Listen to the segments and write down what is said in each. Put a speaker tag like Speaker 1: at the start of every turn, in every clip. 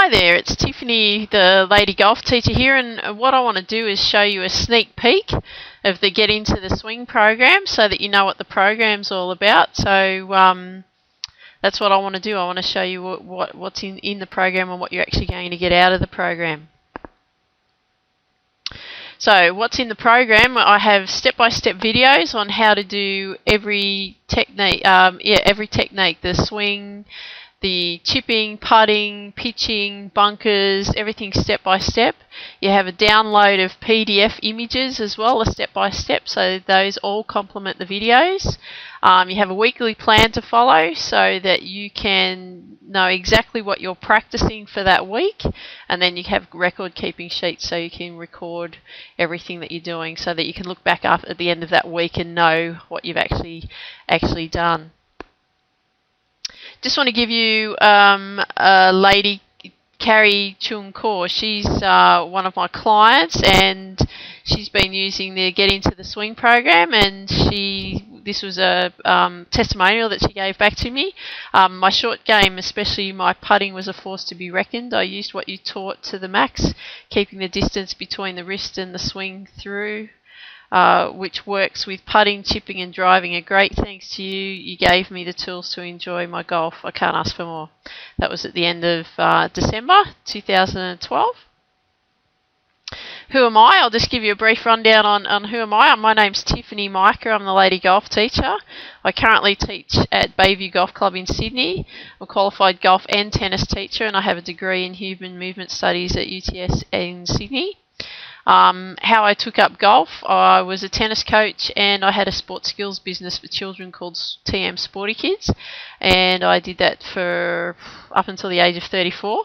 Speaker 1: Hi there, it's Tiffany, the lady golf teacher here, and what I want to do is show you a sneak peek of the Get Into the Swing program so that you know what the program's all about. So that's what I want to do. I want to show you what's in the program and what you're actually going to get out of the program. So what's in the program? I have step-by-step videos on how to do every technique, the swing, the chipping, putting, pitching, bunkers, everything step by step. You have a download of PDF images as well, a step by step, so those all complement the videos. You have a weekly plan to follow so that you can know exactly what you're practicing for that week, and then you have record keeping sheets so you can record everything that you're doing so that you can look back up at the end of that week and know what you've actually done. Just want to give you a lady, Carrie Chung Kaur. She's one of my clients, and she's been using the Get Into the Swing program, and this was a testimonial that she gave back to me. My short game, especially my putting, was a force to be reckoned. I used what you taught to the max, keeping the distance between the wrist and the swing through, which works with putting, chipping and driving. A great thanks to you. You gave me the tools to enjoy my golf. I can't ask for more. That was at the end of December 2012. Who am I? I'll just give you a brief rundown on who am I. My name's Tiffany Micah. I'm the lady golf teacher. I currently teach at Bayview Golf Club in Sydney. I'm a qualified golf and tennis teacher, and I have a degree in human movement studies at UTS in Sydney. How I took up golf: I was a tennis coach and I had a sports skills business for children called TM Sporty Kids, and I did that for up until the age of 34.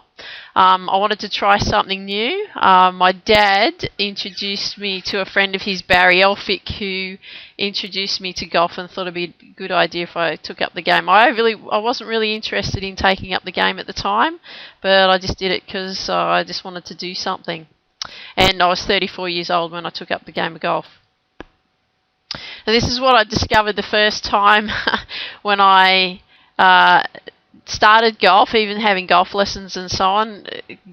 Speaker 1: I wanted to try something new. My dad introduced me to a friend of his, Barry Elphick, who introduced me to golf and thought it'd be a good idea if I took up the game. I wasn't really interested in taking up the game at the time, but I just did it because I just wanted to do something. And I was 34 years old when I took up the game of golf. And this is what I discovered the first time when I started golf, even having golf lessons and so on.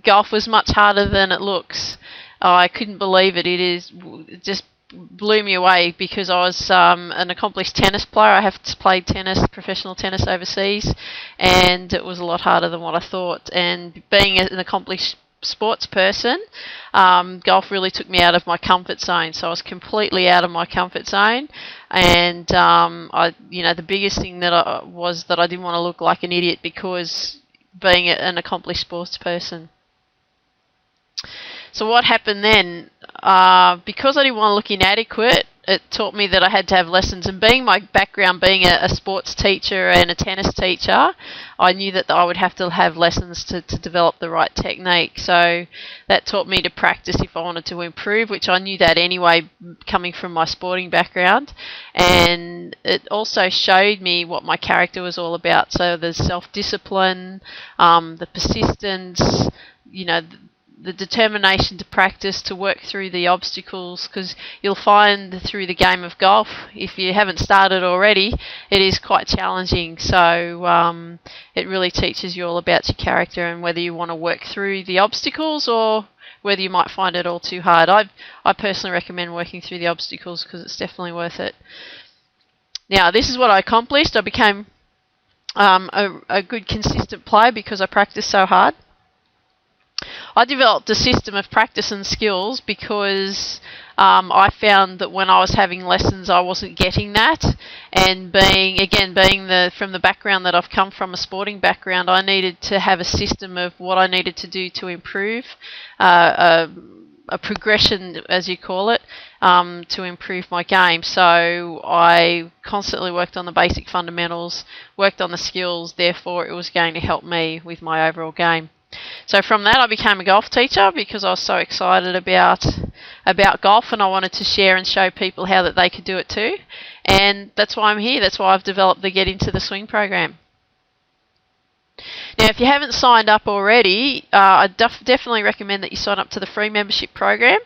Speaker 1: Golf was much harder than it looks. I couldn't believe it. It just blew me away because I was an accomplished tennis player. I have played tennis, professional tennis overseas, and it was a lot harder than what I thought. And being an accomplished sports person, golf really took me out of my comfort zone. So I was completely out of my comfort zone, and the biggest thing that I didn't want to look like an idiot because being an accomplished sports person. So what happened then? Because I didn't want to look inadequate, it taught me that I had to have lessons. And being my background, being a sports teacher and a tennis teacher, I knew that I would have to have lessons to develop the right technique. So that taught me to practice if I wanted to improve, which I knew that anyway, coming from my sporting background. And it also showed me what my character was all about. So the self-discipline, the persistence, the determination to practice, to work through the obstacles, because you'll find through the game of golf, if you haven't started already, it is quite challenging. So it really teaches you all about your character and whether you want to work through the obstacles or whether you might find it all too hard. I personally recommend working through the obstacles because it's definitely worth it. Now, this is what I accomplished. I became a good consistent player because I practiced so hard. I developed a system of practice and skills because I found that when I was having lessons I wasn't getting that, and being from the background that I've come from, a sporting background, I needed to have a system of what I needed to do to improve, a progression as you call it, to improve my game. So I constantly worked on the basic fundamentals, worked on the skills, therefore it was going to help me with my overall game. So from that I became a golf teacher because I was so excited about golf, and I wanted to share and show people how that they could do it too. And that's why I'm here. That's why I've developed the Get Into the Swing program. Now, if you haven't signed up already, I definitely recommend that you sign up to the free membership program.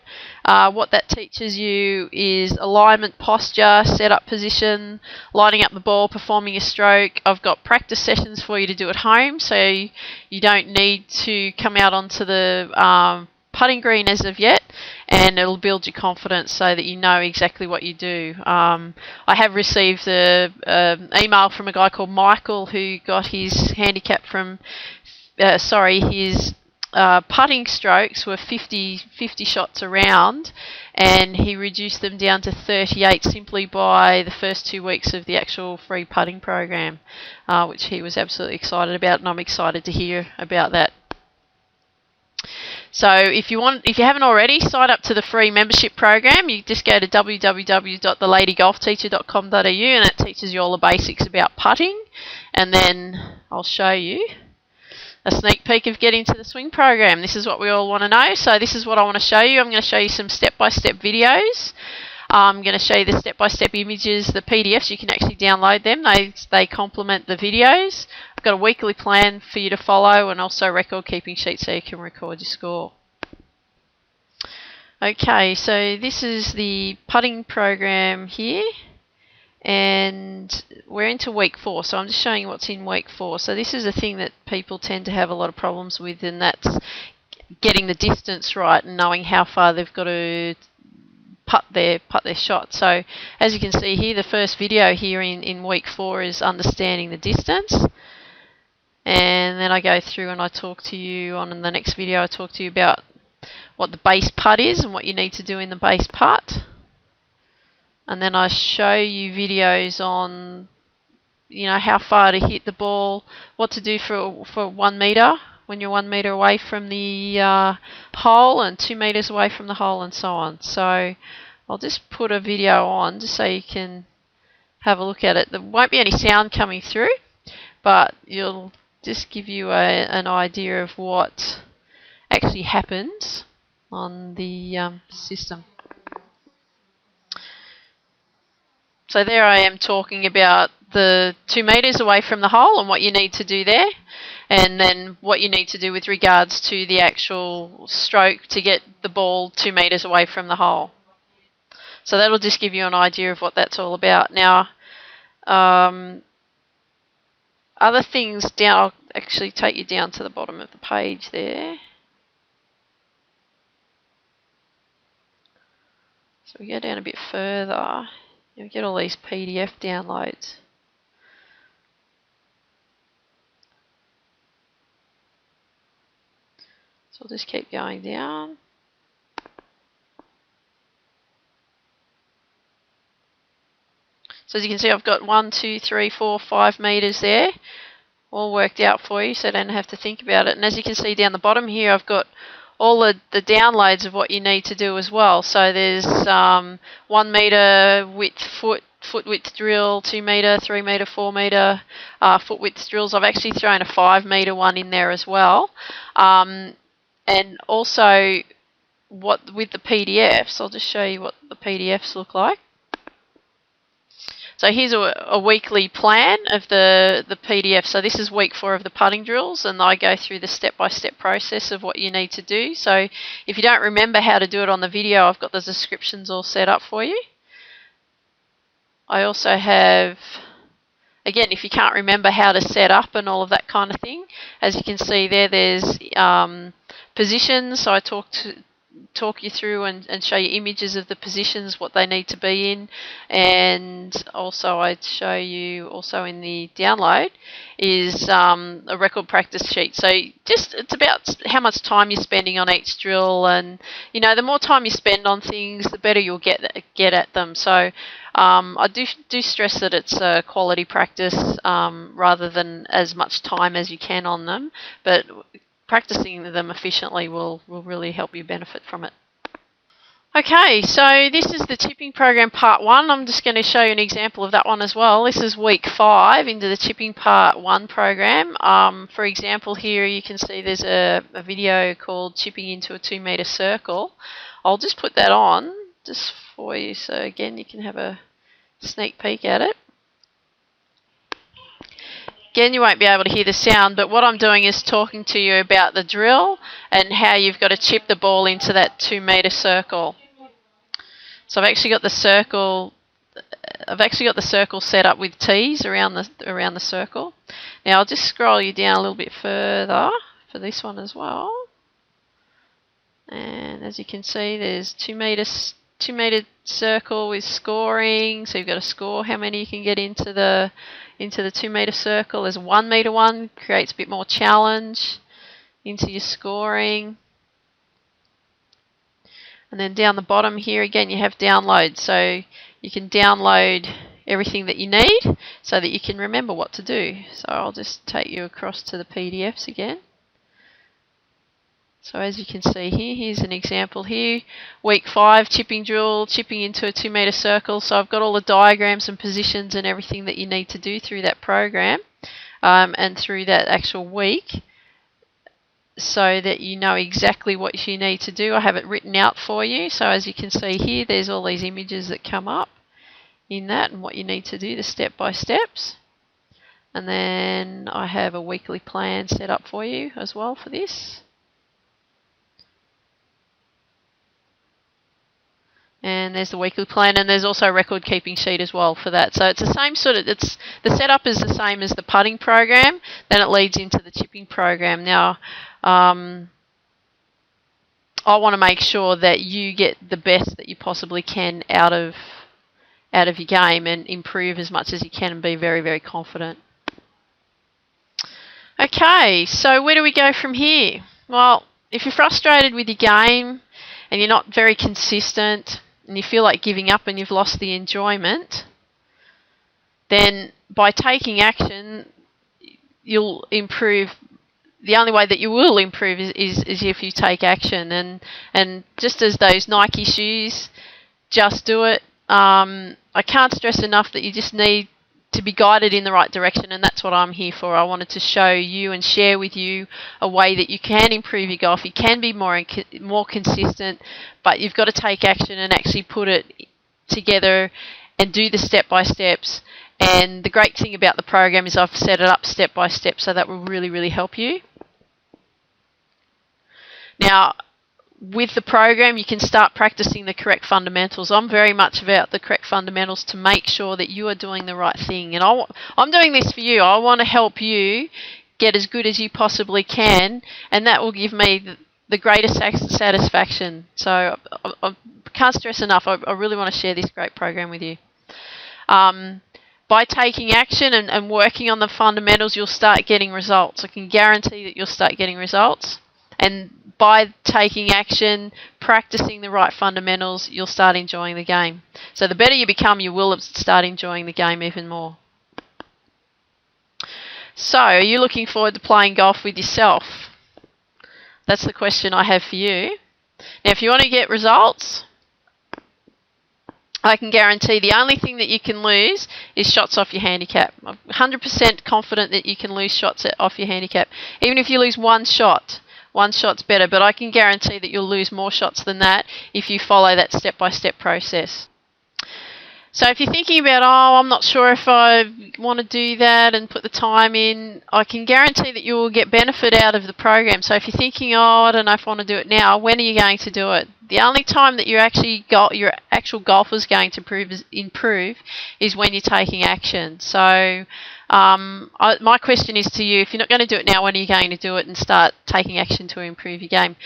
Speaker 1: What that teaches you is alignment, posture, setup position, lining up the ball, performing a stroke. I've got practice sessions for you to do at home, so you don't need to come out onto the putting green as of yet, and it'll build your confidence so that you know exactly what you do. I have received an email from a guy called Michael who got his handicap from, his putting strokes were 50 shots around, and he reduced them down to 38 simply by the first 2 weeks of the actual free putting program, which he was absolutely excited about, and I'm excited to hear about that. So if you haven't already, sign up to the free membership program. You just go to www.theladygolfteacher.com.au, and it teaches you all the basics about putting. And then I'll show you a sneak peek of getting to the swing program. This is what we all want to know. So this is what I want to show you. I'm going to show you some step-by-step videos. I'm going to show you the step-by-step images, the PDFs. You can actually download them. They complement the videos. I've got a weekly plan for you to follow, and also record-keeping sheets so you can record your score. Okay, so this is the putting program here, and we're into week 4. So I'm just showing you what's in week 4. So this is a thing that people tend to have a lot of problems with, and that's getting the distance right and knowing how far they've got to putt their shot. So as you can see here, the first video here in week 4 is understanding the distance, and then I go through and I talk to you on in the next video. I talk to you about what the base putt is and what you need to do in the base putt, and then I show you videos on how far to hit the ball, what to do for 1 meter when you're 1 meter away from the hole and 2 meters away from the hole, and so on. So I'll just put a video on just so you can have a look at it. There won't be any sound coming through, but it'll just give you an idea of what actually happens on the system. So there I am talking about the 2 meters away from the hole and what you need to do there, and then what you need to do with regards to the actual stroke to get the ball 2 meters away from the hole. So that'll just give you an idea of what that's all about. Now, other things down, I'll actually take you down to the bottom of the page there. So we go down a bit further, you'll get all these PDF downloads. So I'll just keep going down. So as you can see, I've got 1, 2, 3, 4, 5 meters there, all worked out for you, so you don't have to think about it. And as you can see down the bottom here, I've got all the downloads of what you need to do as well. So there's 1 meter width foot width drill, 2 meter, 3 meter, 4 meter foot width drills. I've actually thrown a 5 meter one in there as well. And also with the PDFs, I'll just show you what the PDFs look like. So here's a weekly plan of the PDF. So this is week 4 of the putting drills, and I go through the step-by-step process of what you need to do. So if you don't remember how to do it on the video, I've got the descriptions all set up for you. I also have, again, if you can't remember how to set up and all of that kind of thing, as you can see there's positions. So I talk you through and show you images of the positions, what they need to be in, and also I'd show you also in the download is a record practice sheet. So it's about how much time you're spending on each drill, and the more time you spend on things, the better you'll get at them. So I do stress that it's a quality practice rather than as much time as you can on them, but practicing them efficiently will really help you benefit from it. Okay, so this is the chipping program part 1. I'm just going to show you an example of that one as well. This is week 5 into the chipping part 1 program. For example, here you can see there's a video called Chipping into a 2 meter circle. I'll just put that on just for you, so again you can have a sneak peek at it. Again, you won't be able to hear the sound, but what I'm doing is talking to you about the drill and how you've got to chip the ball into that 2 metre circle. So I've actually got the circle set up with tees around the circle. Now I'll just scroll you down a little bit further for this one as well. And as you can see, there's 2 metre circle with scoring. So you've got to score how many you can get into the 2 metre circle. There's a 1 metre one, creates a bit more challenge into your scoring. And then down the bottom here again you have download. So you can download everything that you need so that you can remember what to do. So I'll just take you across to the PDFs again. So as you can see here, here's an example here. Week 5, chipping drill, chipping into a 2 metre circle. So I've got all the diagrams and positions and everything that you need to do through that program and through that actual week, so that you know exactly what you need to do. I have it written out for you. So as you can see here, there's all these images that come up in that and what you need to do, the step-by-steps. And then I have a weekly plan set up for you as well for this. And there's the weekly plan, and there's also a record keeping sheet as well for that. So it's the same sort of, the setup is the same as the putting program, then it leads into the chipping program. Now, I want to make sure that you get the best that you possibly can out of your game and improve as much as you can and be very, very confident. Okay, so where do we go from here? Well, if you're frustrated with your game and you're not very consistent and you feel like giving up and you've lost the enjoyment, then by taking action, you'll improve. The only way that you will improve is if you take action. And just as those Nike shoes, just do it. I can't stress enough that you just need to be guided in the right direction, and that's what I'm here for. I wanted to show you and share with you a way that you can improve your golf. You can be more consistent, but you've got to take action and actually put it together and do the step-by-steps. And the great thing about the program is I've set it up step-by-step, so that will really, really help you. Now, with the program, you can start practicing the correct fundamentals. I'm very much about the correct fundamentals to make sure that you are doing the right thing. And I'm doing this for you. I want to help you get as good as you possibly can, and that will give me the greatest satisfaction. So I can't stress enough, I really want to share this great program with you. By taking action and working on the fundamentals, you'll start getting results. I can guarantee that you'll start getting results. And by taking action, practicing the right fundamentals, you'll start enjoying the game. So the better you become, you will start enjoying the game even more. So, are you looking forward to playing golf with yourself? That's the question I have for you. Now, if you want to get results, I can guarantee the only thing that you can lose is shots off your handicap. I'm 100% confident that you can lose shots off your handicap. Even if you lose one shot's better, but I can guarantee that you'll lose more shots than that if you follow that step-by-step process. So if you're thinking about, I'm not sure if I want to do that and put the time in, I can guarantee that you will get benefit out of the program. So if you're thinking, I don't know if I want to do it now, when are you going to do it? The only time that your actual golf is going to improve is when you're taking action. So my question is to you, if you're not going to do it now, when are you going to do it and start taking action to improve your game?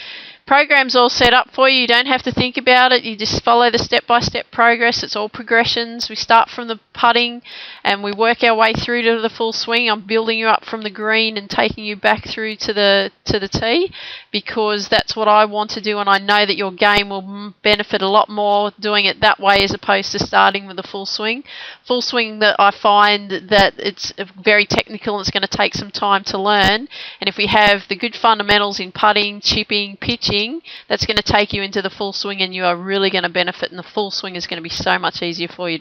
Speaker 1: Program's all set up for you. You don't have to think about it. You just follow the step-by-step progress. It's all progressions. We start from the putting and we work our way through to the full swing. I'm building you up from the green and taking you back through to the tee, because that's what I want to do, and I know that your game will benefit a lot more doing it that way as opposed to starting with the full swing. Full swing, that I find that it's very technical and it's going to take some time to learn, and if we have the good fundamentals in putting, chipping, pitching, that's going to take you into the full swing, and you are really going to benefit, and the full swing is going to be so much easier for you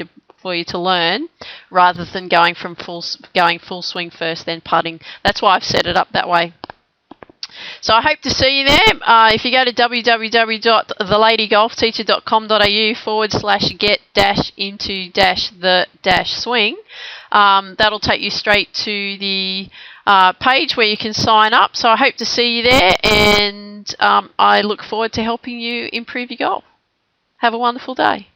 Speaker 1: to learn, rather than going full swing first then putting. That's why I've set it up that way. So I hope to see you there. If you go to www.theladygolfteacher.com.au/get dash into dash the dash swing, that'll take you straight to the page where you can sign up. So I hope to see you there, and I look forward to helping you improve your golf. Have a wonderful day.